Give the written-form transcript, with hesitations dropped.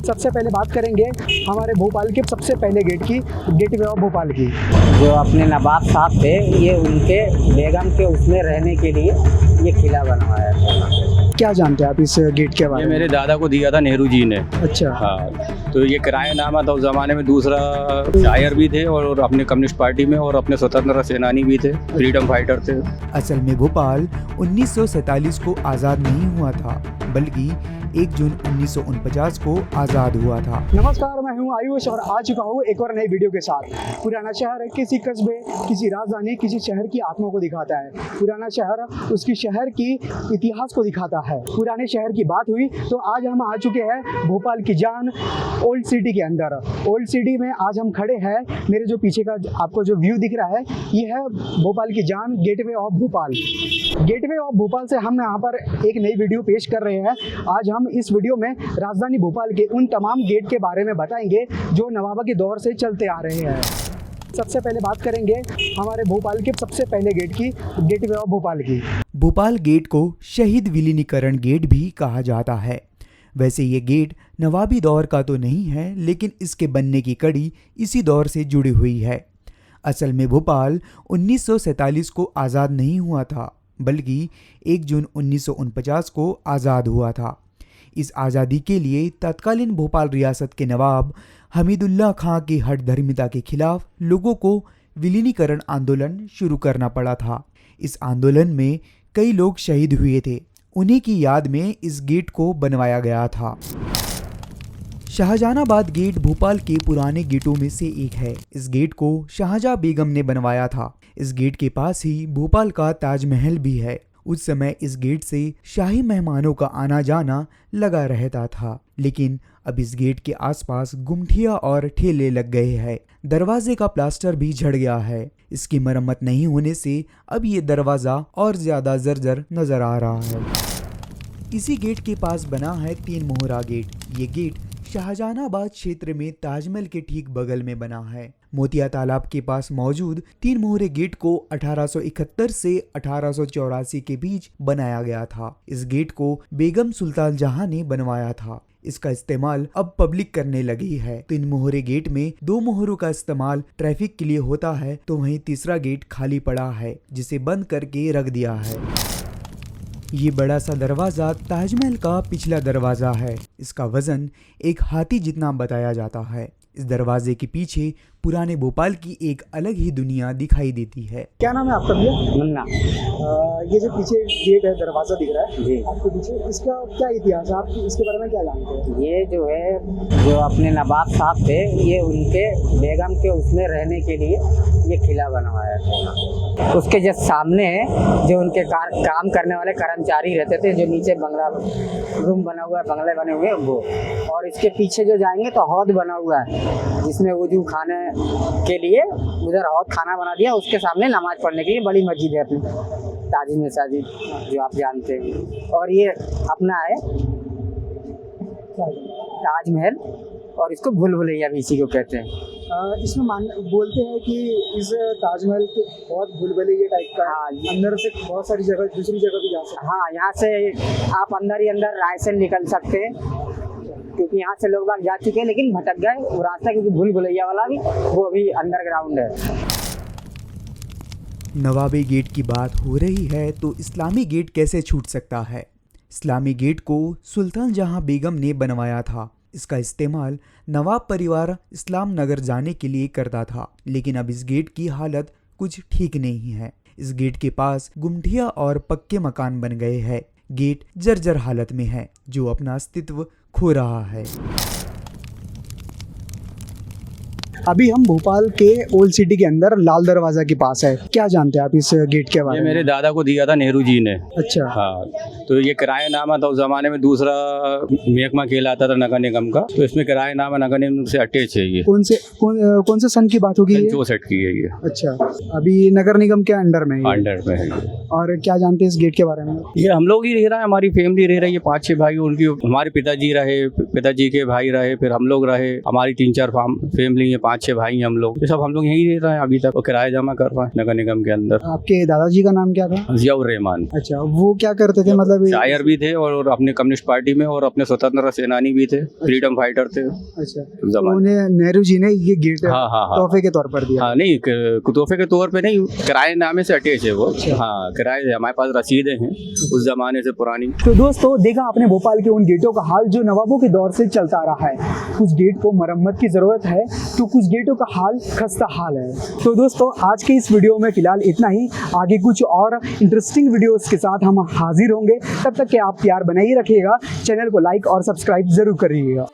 सबसे पहले बात करेंगे हमारे भोपाल के सबसे पहले गेट की, गेटवे ऑफ भोपाल की। जो अपने नवाब साहब थे, ये उनके बेगम के उसमें रहने के लिए ये किला बनवाया था। क्या जानते हैं आप इस गेट के बारे ये में? मेरे दादा को दिया था नेहरू जी ने। अच्छा। हाँ, तो ये किराएनामा था उस ज़माने में। दूसरा शायर भी थे और अपने कम्युनिस्ट पार्टी में, और अपने स्वतंत्रता सेनानी भी थे, फ्रीडम फाइटर थे। असल में भोपाल 1947 को आज़ाद नहीं हुआ था, बल्कि 1 जून 1949 को आज़ाद हुआ था। नमस्कार, मैं हूं आयुष और आ चुका हूं एक और नई वीडियो के साथ। पुराना शहर किसी कस्बे, किसी राजधानी, किसी शहर की आत्मा को दिखाता है। पुराना शहर उसकी शहर की इतिहास को दिखाता है। पुराने शहर की बात हुई तो आज हम आ चुके हैं भोपाल की जान ओल्ड सिटी के अंदर। ओल्ड सिटी में आज हम खड़े हैं। मेरे जो पीछे का आपको जो व्यू दिख रहा है, ये है भोपाल की जान, gateway of Bhopal. Gateway of Bhopal से हम यहाँ पर एक नई वीडियो पेश कर रहे हैं। आज हम इस वीडियो में राजधानी भोपाल के उन तमाम गेट के बारे में बताएंगे जो नवाबा के दौर से चलते आ रहे हैं। सबसे पहले बात करेंगे हमारे भोपाल के सबसे पहले गेट की, गेटवे ऑफ भोपाल की। भोपाल गेट को शहीद विलीनीकरण गेट भी कहा जाता है। वैसे ये गेट नवाबी दौर का तो नहीं है, लेकिन इसके बनने की कड़ी इसी दौर से जुड़ी हुई है। असल में भोपाल 1947 को आज़ाद नहीं हुआ था, बल्कि 1 जून 1949 को आज़ाद हुआ था। इस आज़ादी के लिए तत्कालीन भोपाल रियासत के नवाब हमीदुल्लाह खां की हठधर्मिता के खिलाफ लोगों को विलीनीकरण आंदोलन शुरू करना पड़ा था। इस आंदोलन में कई लोग शहीद हुए थे। उन्हीं की याद में इस गेट को बनवाया गया था। शाहजहानाबाद गेट भोपाल के पुराने गेटों में से एक है। इस गेट को शाहजहां बेगम ने बनवाया था। इस गेट के पास ही भोपाल का ताजमहल भी है। उस समय इस गेट से शाही मेहमानों का आना जाना लगा रहता था, लेकिन अब इस गेट के आसपास गुमठिया और ठेले लग गए हैं। दरवाजे का प्लास्टर भी झड़ गया है। इसकी मरम्मत नहीं होने से अब ये दरवाजा और ज्यादा जर्जर नजर आ रहा है। इसी गेट के पास बना है 3 मोहरा गेट। ये गेट शाहजहानाबाद क्षेत्र में ताजमहल के ठीक बगल में बना है। मोतिया तालाब के पास मौजूद 3 मोहरे गेट को 1871 से 1884 के बीच बनाया गया था। इस गेट को बेगम सुल्तान जहां ने बनवाया था। इसका इस्तेमाल अब पब्लिक करने लगी है। 3 मोहरे गेट में 2 मोहरों का इस्तेमाल ट्रैफिक के लिए होता है, तो वहीं तीसरा गेट खाली पड़ा है, जिसे बंद करके रख दिया है। ये बड़ा सा दरवाज़ा ताजमहल का पिछला दरवाज़ा है। इसका वजन एक हाथी जितना बताया जाता है। इस दरवाजे के पीछे पुराने भोपाल की एक अलग ही दुनिया दिखाई देती है। क्या नाम है आपका भैया? मुन्ना ये जो पीछे गेट है, दरवाजा दिख रहा है जी। आपके पीछे, इसका क्या इतिहास है? आप इसके बारे में क्या जानते हैं? ये जो है, जो अपने नवाब साहब थे, ये उनके बेगम के उसमें रहने के लिए ये किला बनवाया था। उसके जस्ट सामने जो उनके काम करने वाले कर्मचारी रहते थे, जो नीचे बंगला रूम बना हुआ है, बंगले बने हुए हैं वो, और इसके पीछे जो जाएंगे तो हौद बना हुआ है, जिसमें वजू खाने के लिए उधर हौद खाना बना दिया। उसके सामने नमाज पढ़ने के लिए बड़ी मस्जिद है अपनी ताजी मसाजिद, जो आप जानते हैं। और ये अपना है ताजमहल, और इसको भूल भुलैया भी इसी को कहते हैं। इसमें बोलते हैं कि इस ताजमहल के बहुत भूलभुलैया टाइप का है। हाँ, अंदर से बहुत सारी जगह, दूसरी जगह भी जा सकते हाँ, यहाँ से आप अंदर ही अंदर रायसेन निकल सकते हैं, क्योंकि यहाँ से लोग बाग जा चुके हैं, लेकिन भटक गए वो रास्ता, क्योंकि भूल भुलैया वाला भी वो अभी अंडरग्राउंड है। नवाबी गेट की बात हो रही है तो इस्लामी गेट कैसे छूट सकता है। इस्लामी गेट को सुल्तान जहां बेगम ने बनवाया था। इसका इस्तेमाल नवाब परिवार इस्लाम नगर जाने के लिए करता था, लेकिन अब इस गेट की हालत कुछ ठीक नहीं है। इस गेट के पास गुमठिया और पक्के मकान बन गए हैं। गेट जर्जर हालत में है, जो अपना अस्तित्व खो रहा है। अभी हम भोपाल के ओल्ड सिटी के अंदर लाल दरवाजा के पास है। क्या जानते हैं आप इस गेट के बारे ये में? मेरे दादा को दिया था नेहरू जी ने। अच्छा। हाँ, तो ये किराएनामा था उस ज़माने में। दूसरा महकमा कहलाता था नगर निगम का, तो इसमें किराएनामा नगर निगम से अटैच है। ये कौन से सन की बात होगी? 64 की है ये। अच्छा, अभी नगर निगम के अंडर में है ये। अंडर में है ये। और क्या जानते हैं इस गेट के बारे में? ये हम लोग ही रह रहे हैं, हमारी फैमिली रह रही है, 5-6 भाई। उनकी हमारे पिताजी रहे, पिताजी के भाई रहे, फिर हम लोग रहे। हमारी 3-4 फैमिली है, 5-6 भाई हैं हम लोग, ये सब हम लोग यहीं रह रहे हैं अभी तक और किराया जमा कर रहे हैं नगर निगम के अंदर। आपके दादाजी का नाम क्या था? जियाउर रहमान अच्छा, वो क्या करते थे मतलब? शायर भी थे और अपने कम्युनिस्ट पार्टी में और अपने स्वतंत्रता सेनानी भी थे, फ्रीडम फाइटर थे अच्छा, उस तो जमाने। उन्हें नेहरू जी ने ये गेट हाँ हाँ हाँ तोहफे के तौर पर दिया। हाँ, नहीं तोहफे के तौर पे नहीं, किराए नामे से अटैच है वो। अच्छा। हाँ, किराए से हमारे पास रसीदें हैं उस जमाने से पुरानी। तो दोस्तों देखा आपने भोपाल के उन गेटों का हाल जो नवाबों के दौर से चलता आ रहा है। कुछ गेट को मरम्मत की ज़रूरत है तो कुछ गेटों का हाल खस्ता हाल है। तो दोस्तों आज के इस वीडियो में फ़िलहाल इतना ही, आगे कुछ और इंटरेस्टिंग वीडियोस के साथ हम हाजिर होंगे। तब तक के आप प्यार बनाए रखिएगा, चैनल को लाइक और सब्सक्राइब ज़रूर करिएगा।